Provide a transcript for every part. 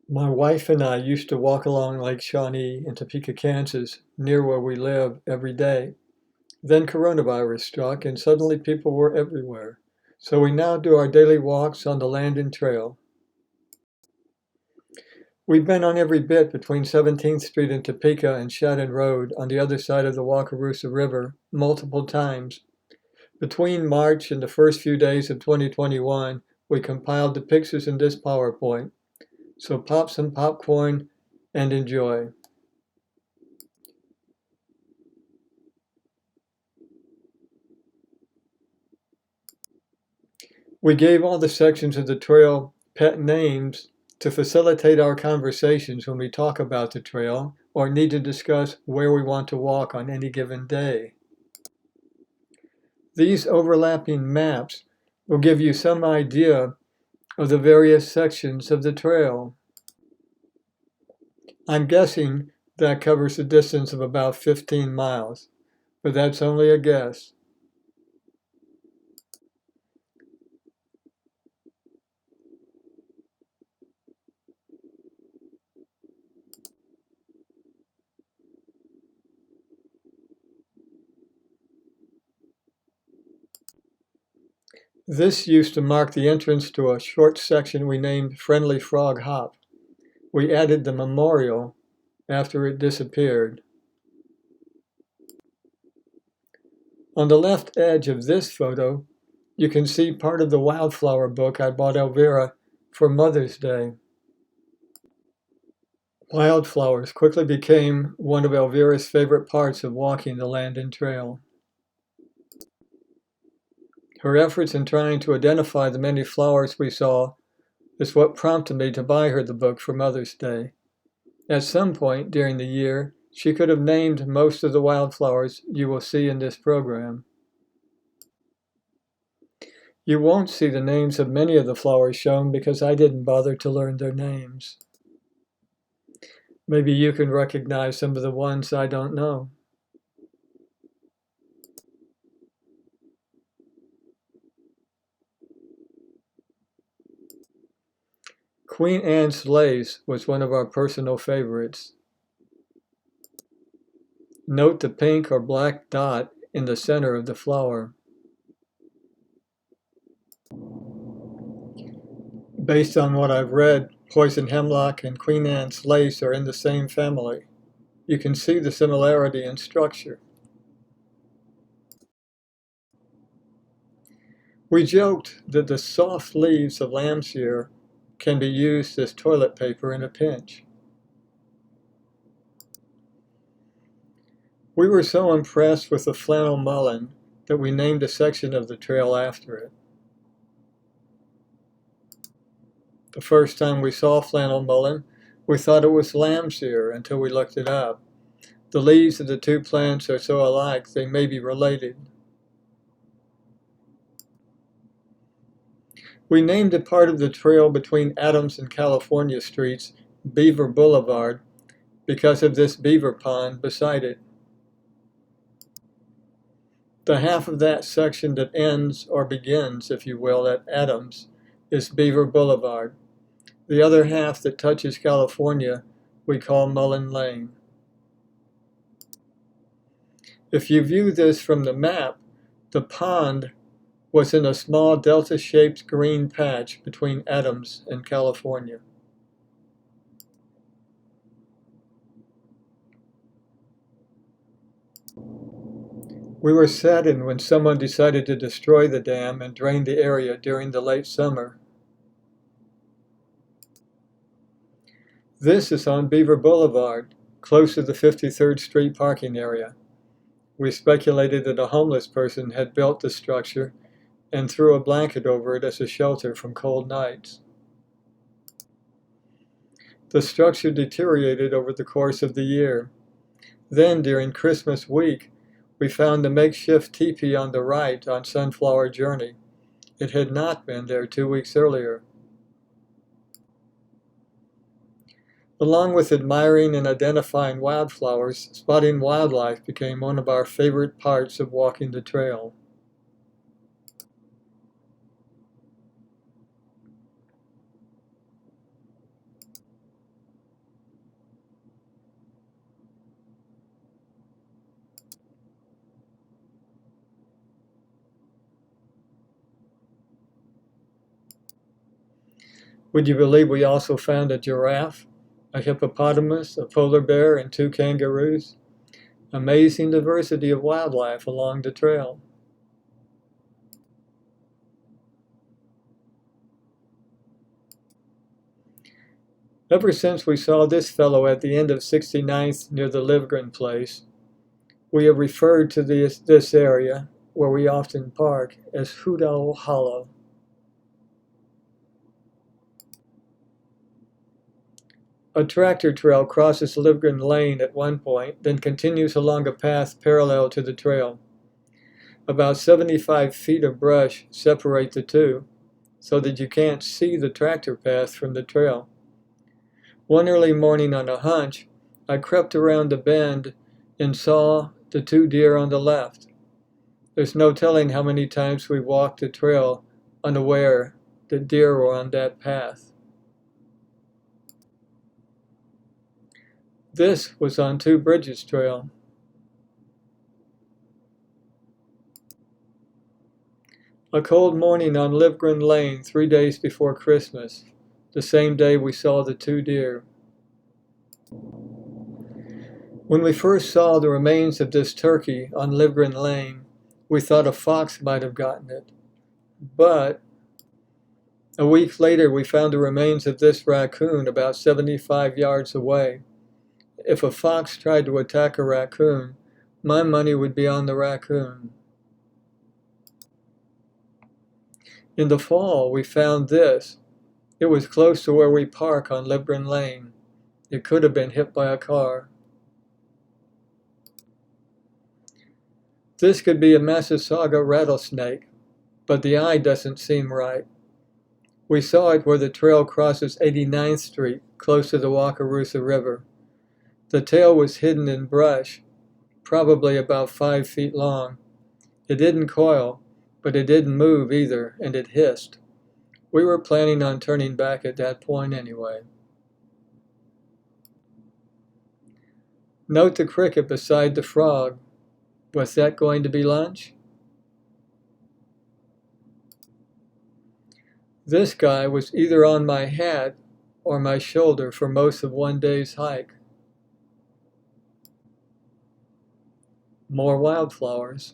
My wife and I used to walk along Lake Shawnee in Topeka, Kansas, near where we live, every day. Then coronavirus struck and suddenly people were everywhere. So we now do our daily walks on the Landon Trail. We've been on every bit between 17th Street and Topeka and Shadden Road on the other side of the Wakarusa River multiple times. Between March and the first few days of 2021, we compiled the pictures in this PowerPoint. So pop some popcorn and enjoy. We gave all the sections of the trail pet names to facilitate our conversations when we talk about the trail or need to discuss where we want to walk on any given day. These overlapping maps will give you some idea of the various sections of the trail. I'm guessing that covers a distance of about 15 miles, but that's only a guess. This used to mark the entrance to a short section we named Friendly Frog Hop. We added the memorial after it disappeared. On the left edge of this photo, you can see part of the wildflower book I bought Elvira for Mother's Day. Wildflowers quickly became one of Elvira's favorite parts of walking the Landon Trail. Her efforts in trying to identify the many flowers we saw is what prompted me to buy her the book for Mother's Day. At some point during the year, she could have named most of the wildflowers you will see in this program. You won't see the names of many of the flowers shown because I didn't bother to learn their names. Maybe you can recognize some of the ones I don't know. Queen Anne's lace was one of our personal favorites. Note the pink or black dot in the center of the flower. Based on what I've read, poison hemlock and Queen Anne's lace are in the same family. You can see the similarity in structure. We joked that the soft leaves of lamb's-ear can be used as toilet paper in a pinch. We were so impressed with the flannel mullein that we named a section of the trail after it. The first time we saw flannel mullein, we thought it was lamb's ear until we looked it up. The leaves of the two plants are so alike they may be related. We named a part of the trail between Adams and California Streets Beaver Boulevard because of this beaver pond beside it. The half of that section that ends, or begins, if you will, at Adams is Beaver Boulevard. The other half that touches California we call Mullen Lane. If you view this from the map, the pond was in a small delta-shaped green patch between Adams and California. We were saddened when someone decided to destroy the dam and drain the area during the late summer. This is on Beaver Boulevard, close to the 53rd Street parking area. We speculated that a homeless person had built the structure and threw a blanket over it as a shelter from cold nights. The structure deteriorated over the course of the year. Then, during Christmas week, we found the makeshift teepee on the right on Sunflower Journey. It had not been there 2 weeks earlier. Along with admiring and identifying wildflowers, spotting wildlife became one of our favorite parts of walking the trail. Would you believe we also found a giraffe, a hippopotamus, a polar bear, and 2 kangaroos? Amazing diversity of wildlife along the trail. Ever since we saw this fellow at the end of 69th near the Livgren place, we have referred to this area, where we often park, as Hoodall Hollow. A tractor trail crosses Livgren Lane at one point, then continues along a path parallel to the trail. About 75 feet of brush separate the two, so that you can't see the tractor path from the trail. One early morning on a hunch, I crept around the bend and saw the 2 deer on the left. There's no telling how many times we walked the trail unaware that deer were on that path. This was on Two Bridges Trail. A cold morning on Livgren Lane 3 days before Christmas, the same day we saw the 2 deer. When we first saw the remains of this turkey on Livgren Lane, we thought a fox might have gotten it. But a week later, we found the remains of this raccoon about 75 yards away. If a fox tried to attack a raccoon, my money would be on the raccoon. In the fall, we found this. It was close to where we park on Livgren Lane. It could have been hit by a car. This could be a Massasauga rattlesnake, but the eye doesn't seem right. We saw it where the trail crosses 89th Street, close to the Wakarusa River. The tail was hidden in brush, probably about 5 feet long. It didn't coil, but it didn't move either, and it hissed. We were planning on turning back at that point anyway. Note the cricket beside the frog. Was that going to be lunch? This guy was either on my hat or my shoulder for most of one day's hike. More wildflowers.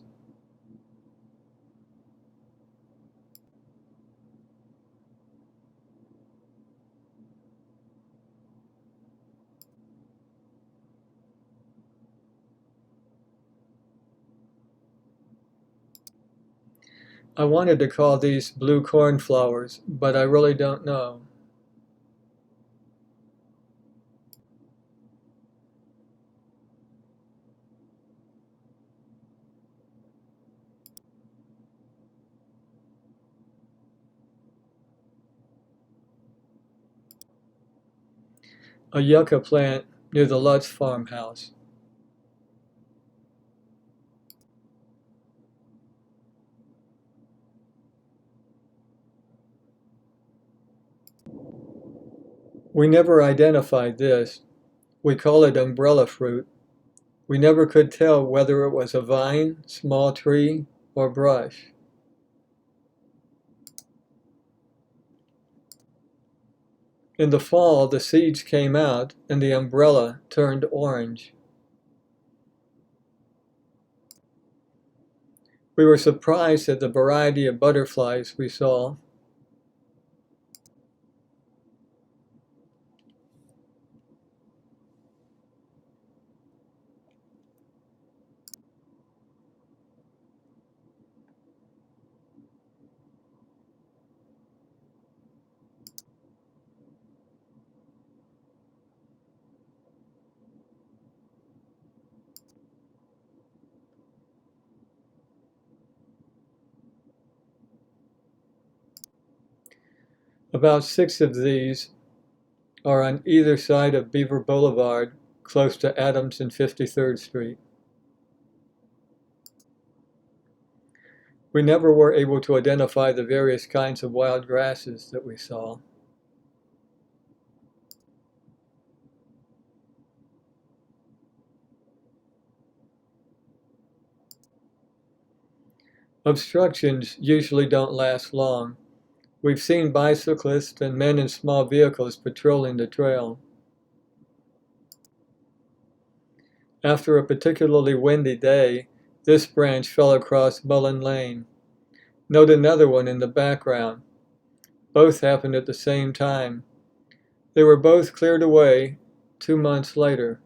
I wanted to call these blue cornflowers, but I really don't know. A yucca plant near the Lutz farmhouse. We never identified this. We call it umbrella fruit. We never could tell whether it was a vine, small tree, or brush. In the fall, the seeds came out and the umbrella turned orange. We were surprised at the variety of butterflies we saw. About 6 of these are on either side of Beaver Boulevard, close to Adams and 53rd Street. We never were able to identify the various kinds of wild grasses that we saw. Obstructions usually don't last long, We've seen bicyclists and men in small vehicles patrolling the trail. After a particularly windy day, this branch fell across Mullen Lane. Note another one in the background. Both happened at the same time. They were both cleared away 2 months later.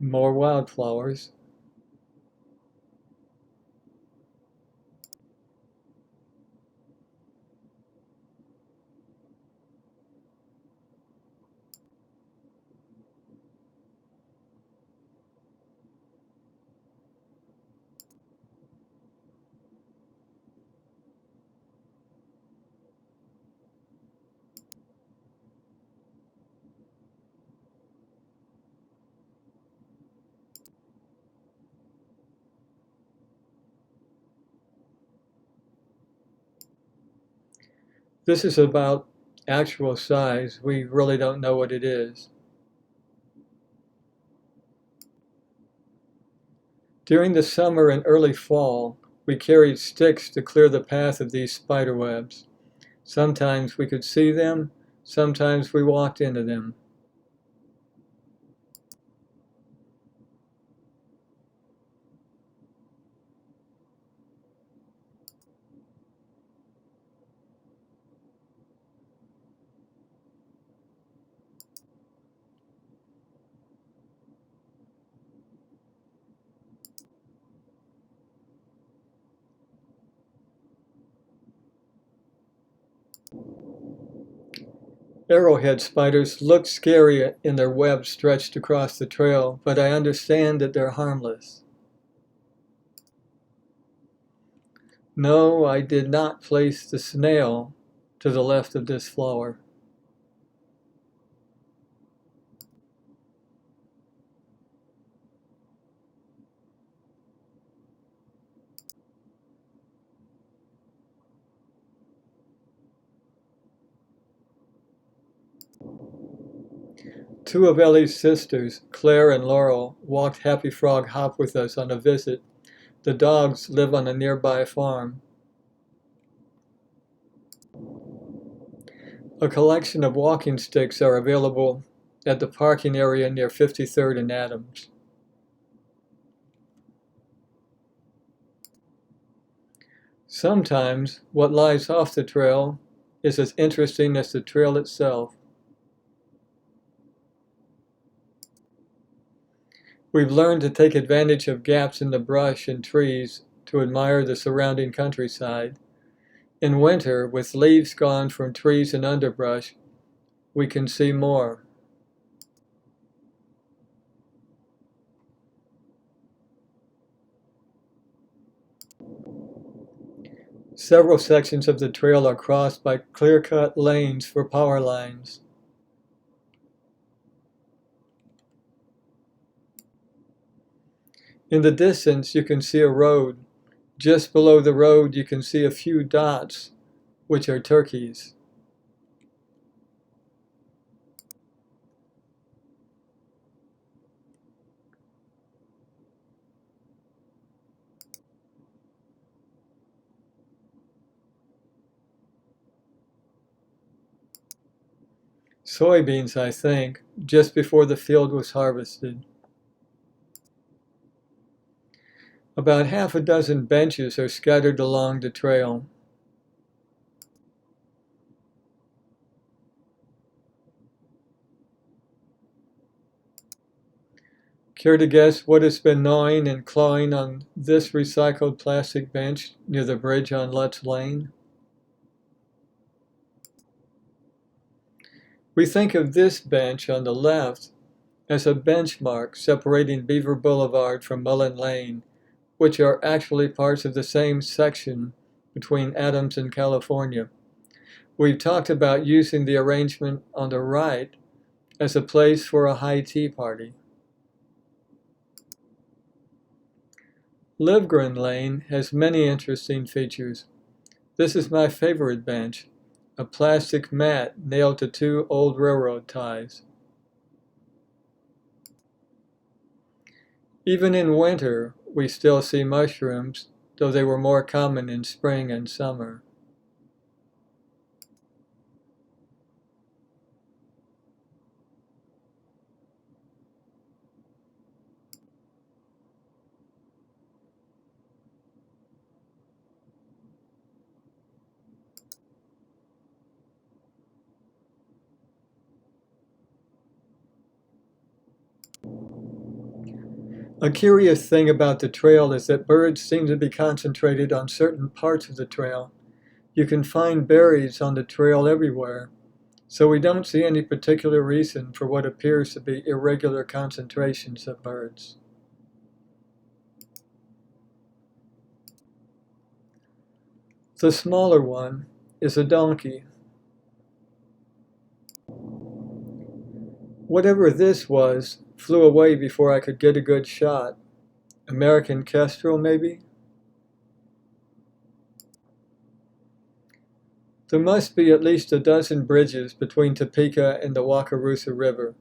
More wildflowers. This is about actual size. We really don't know what it is. During the summer and early fall, we carried sticks to clear the path of these spider webs. Sometimes we could see them, sometimes we walked into them. Arrowhead spiders look scary in their webs stretched across the trail, but I understand that they're harmless. No, I did not place the snail to the left of this flower. Two of Ellie's sisters, Claire and Laurel, walked Happy Frog Hop with us on a visit. The dogs live on a nearby farm. A collection of walking sticks are available at the parking area near 53rd and Adams. Sometimes what lies off the trail is as interesting as the trail itself. We've learned to take advantage of gaps in the brush and trees to admire the surrounding countryside. In winter, with leaves gone from trees and underbrush, we can see more. Several sections of the trail are crossed by clear-cut lanes for power lines. In the distance, you can see a road. Just below the road, you can see a few dots, which are turkeys. Soybeans, I think, just before the field was harvested. About half a dozen benches are scattered along the trail. Care to guess what has been gnawing and clawing on this recycled plastic bench near the bridge on Lutz Lane? We think of this bench on the left as a benchmark separating Beaver Boulevard from Mullen Lane, which are actually parts of the same section between Adams and California. We've talked about using the arrangement on the right as a place for a high tea party. Livgren Lane has many interesting features. This is my favorite bench. a plastic mat nailed to two old railroad ties. Even in winter, we still see mushrooms, though they were more common in spring and summer. A curious thing about the trail is that birds seem to be concentrated on certain parts of the trail. You can find berries on the trail everywhere, so we don't see any particular reason for what appears to be irregular concentrations of birds. The smaller one is a donkey. Whatever this was flew away before I could get a good shot. American kestrel, maybe? There must be at least a dozen bridges between Topeka and the Wakarusa River.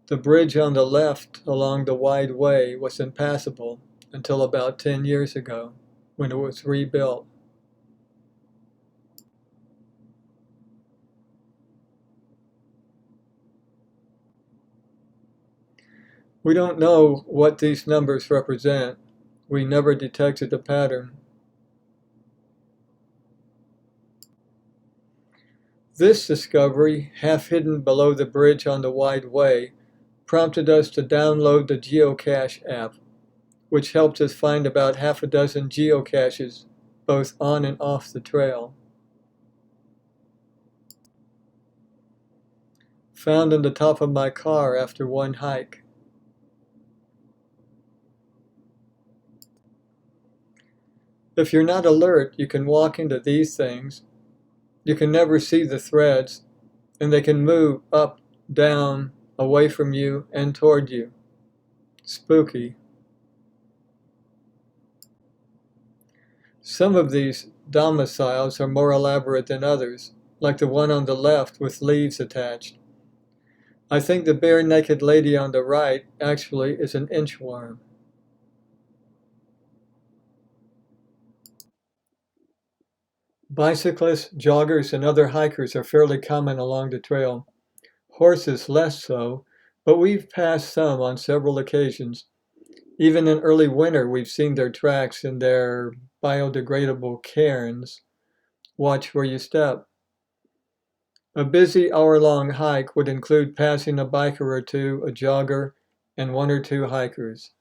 The bridge on the left along the wide way was impassable until about 10 years ago, when it was rebuilt. We don't know what these numbers represent. We never detected a pattern. This discovery, half hidden below the bridge on the wide way, prompted us to download the geocache app, which helped us find about half a dozen geocaches, both on and off the trail. Found in the top of my car after one hike. If you're not alert, you can walk into these things. You can never see the threads, and they can move up, down, away from you, and toward you. Spooky. Some of these domiciles are more elaborate than others, like the one on the left with leaves attached. I think the bare-naked lady on the right actually is an inchworm. Bicyclists, joggers, and other hikers are fairly common along the trail. Horses less so, but we've passed some on several occasions. Even in early winter, we've seen their tracks in their biodegradable cairns. Watch where you step. A busy hour-long hike would include passing a biker or two, a jogger, and one or two hikers.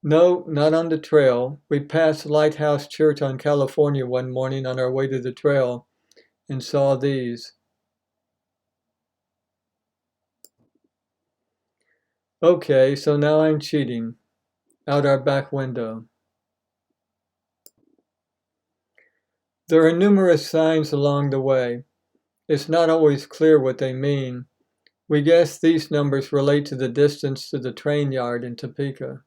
No, not on the trail. We passed Lighthouse Church on California one morning on our way to the trail and saw these. Okay, so now I'm cheating. Out our back window. There are numerous signs along the way. It's not always clear what they mean. We guess these numbers relate to the distance to the train yard in Topeka.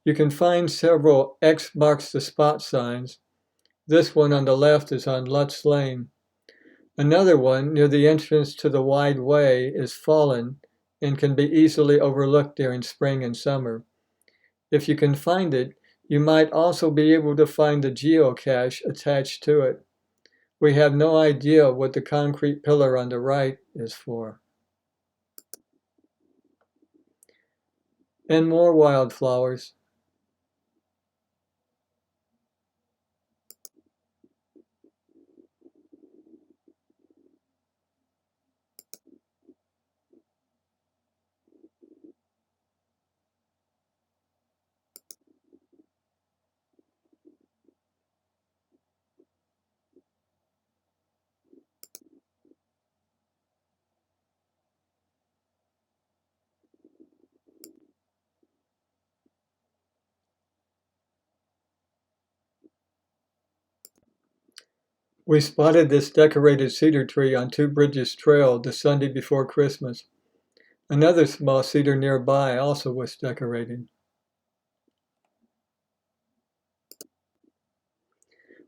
You can find several X marks the spot signs. This one on the left is on Lutz Lane. Another one near the entrance to the wide way is fallen and can be easily overlooked during spring and summer. If you can find it, you might also be able to find the geocache attached to it. We have no idea what the concrete pillar on the right is for. And more wildflowers. We spotted this decorated cedar tree on Two Bridges Trail the Sunday before Christmas. Another small cedar nearby also was decorated.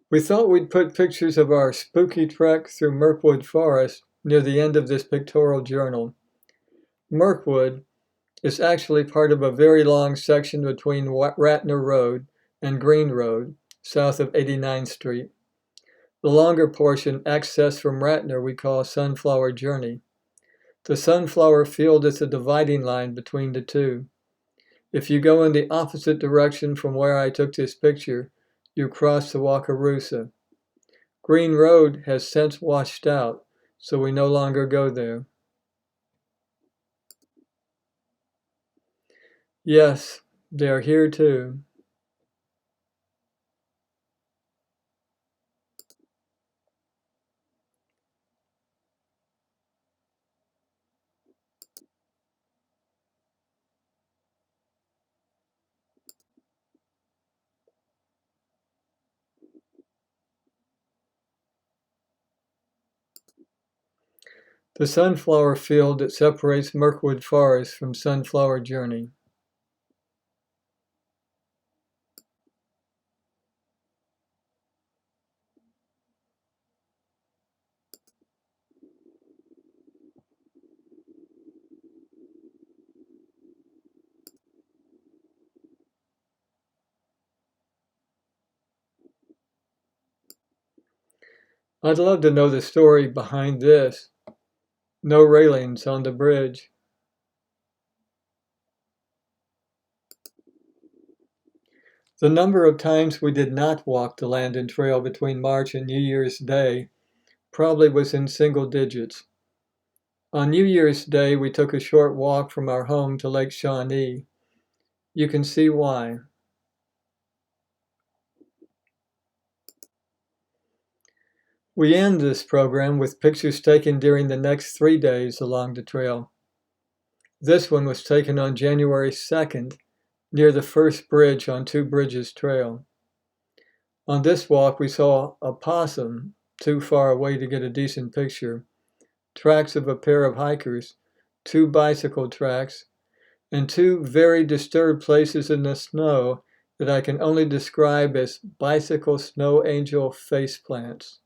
We thought we'd put pictures of our spooky trek through Mirkwood Forest near the end of this pictorial journal. Mirkwood is actually part of a very long section between Ratner Road and Green Road, south of 89th Street. The longer portion, accessed from Ratner, we call Sunflower Journey. The sunflower field is the dividing line between the two. If you go in the opposite direction from where I took this picture, you cross the Wakarusa. Green Road has since washed out, so we no longer go there. Yes, they are here too. The sunflower field that separates Mirkwood Forest from Sunflower Journey. I'd love to know the story behind this. No railings on the bridge. The number of times we did not walk the Landon Trail between March and New Year's Day probably was in single digits. On New Year's Day, we took a short walk from our home to Lake Shawnee. You can see why. We end this program with pictures taken during the next 3 days along the trail. This one was taken on January 2nd, near the first bridge on Two Bridges Trail. On this walk, we saw a possum too far away to get a decent picture, tracks of a pair of hikers, 2 bicycle tracks, and 2 very disturbed places in the snow that I can only describe as bicycle snow angel faceplants.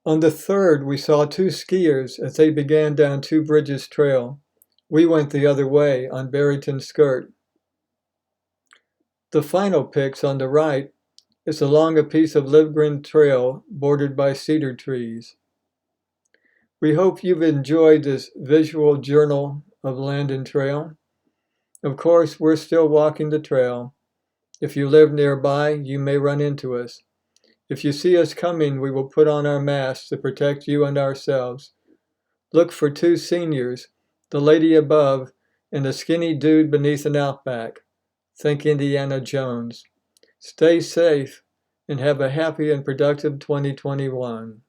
On the 3rd, we saw 2 skiers as they began down Two Bridges Trail. We went the other way on Barrington Skirt. The final pics on the right is along a piece of Livgren Trail bordered by cedar trees. We hope you've enjoyed this visual journal of Landon Trail. Of course, we're still walking the trail. If you live nearby, you may run into us. If you see us coming, we will put on our masks to protect you and ourselves. Look for 2 seniors, the lady above and a skinny dude beneath an Outback. Think Indiana Jones. Stay safe and have a happy and productive 2021.